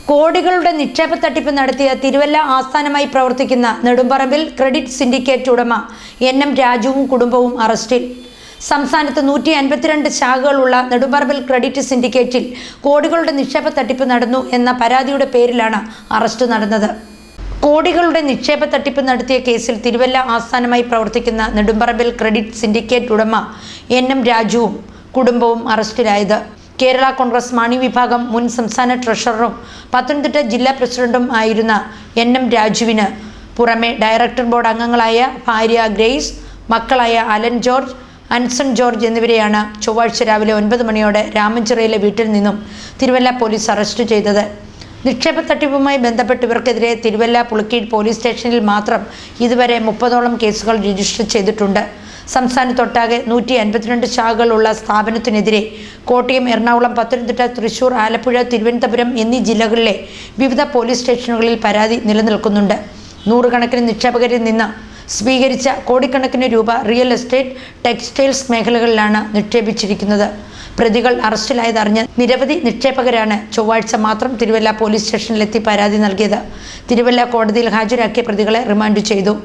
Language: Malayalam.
കോടികളുടെ നിക്ഷേപ തട്ടിപ്പ് നടത്തിയ തിരുവല്ല ആസ്ഥാനമായി പ്രവർത്തിക്കുന്ന നെടുമ്പറമ്പിൽ ക്രെഡിറ്റ് സിൻഡിക്കേറ്റ് ഉടമ എൻ.എം. രാജുവും കുടുംബവും അറസ്റ്റിൽ. സംസ്ഥാനത്ത് 152 ശാഖകളുള്ള നെടുമ്പറമ്പിൽ ക്രെഡിറ്റ് സിൻഡിക്കേറ്റിൽ കോടികളുടെ നിക്ഷേപ തട്ടിപ്പ് നടന്നു എന്ന പരാതിയുടെ പേരിലാണ് അറസ്റ്റ് നടന്നത്. കോടികളുടെ നിക്ഷേപ തട്ടിപ്പ് നടത്തിയ കേസിൽ തിരുവല്ല ആസ്ഥാനമായി പ്രവർത്തിക്കുന്ന നെടുമ്പറമ്പിൽ ക്രെഡിറ്റ് സിൻഡിക്കേറ്റ് ഉടമ എൻ.എം. രാജുവും കുടുംബവും അറസ്റ്റിലായത്. കേരള കോൺഗ്രസ് മാണി വിഭാഗം മുൻ സംസ്ഥാന ട്രഷററും പത്തനംതിട്ട ജില്ലാ പ്രസിഡന്റും ആയിരുന്ന എൻ.എം. രാജുവിന് പുറമെ ഡയറക്ടർ ബോർഡ് അംഗങ്ങളായ ഭാര്യ ഗ്രേസ്, മക്കളായ അലൻ ജോർജ്, അൻസൺ ജോർജ് എന്നിവരെയാണ് ചൊവ്വാഴ്ച രാവിലെ 9 മണിയോടെ രാമഞ്ചിറയിലെ വീട്ടിൽ നിന്നും തിരുവല്ല പോലീസ് അറസ്റ്റ് ചെയ്തത്. നിക്ഷേപ തട്ടിപ്പുമായി ബന്ധപ്പെട്ട് ഇവർക്കെതിരെ തിരുവല്ല പുളിക്കീഴ് പോലീസ് സ്റ്റേഷനിൽ മാത്രം ഇതുവരെ 30ഓളം കേസുകൾ രജിസ്റ്റർ ചെയ്തിട്ടുണ്ട്. സംസ്ഥാനത്തൊട്ടാകെ 152 ശാഖകളുള്ള സ്ഥാപനത്തിനെതിരെ കോട്ടയം, എറണാകുളം, പത്തനംതിട്ട, തൃശൂർ, ആലപ്പുഴ, തിരുവനന്തപുരം എന്നീ ജില്ലകളിലെ വിവിധ പോലീസ് സ്റ്റേഷനുകളിൽ പരാതി നിലനിൽക്കുന്നുണ്ട്. നൂറുകണക്കിന് നിക്ഷേപകരിൽ നിന്ന് സ്വീകരിച്ച കോടിക്കണക്കിന് രൂപ റിയൽ എസ്റ്റേറ്റ്, ടെക്സ്റ്റൈൽസ് മേഖലകളിലാണ് നിക്ഷേപിച്ചിരിക്കുന്നത്. പ്രതികൾ അറസ്റ്റിലായതറിഞ്ഞ് നിരവധി നിക്ഷേപകരാണ് ചൊവ്വാഴ്ച മാത്രം തിരുവല്ല പോലീസ് സ്റ്റേഷനിലെത്തി പരാതി നൽകിയത്. തിരുവല്ല കോടതിയിൽ ഹാജരാക്കിയ പ്രതികളെ റിമാൻഡ് ചെയ്തു.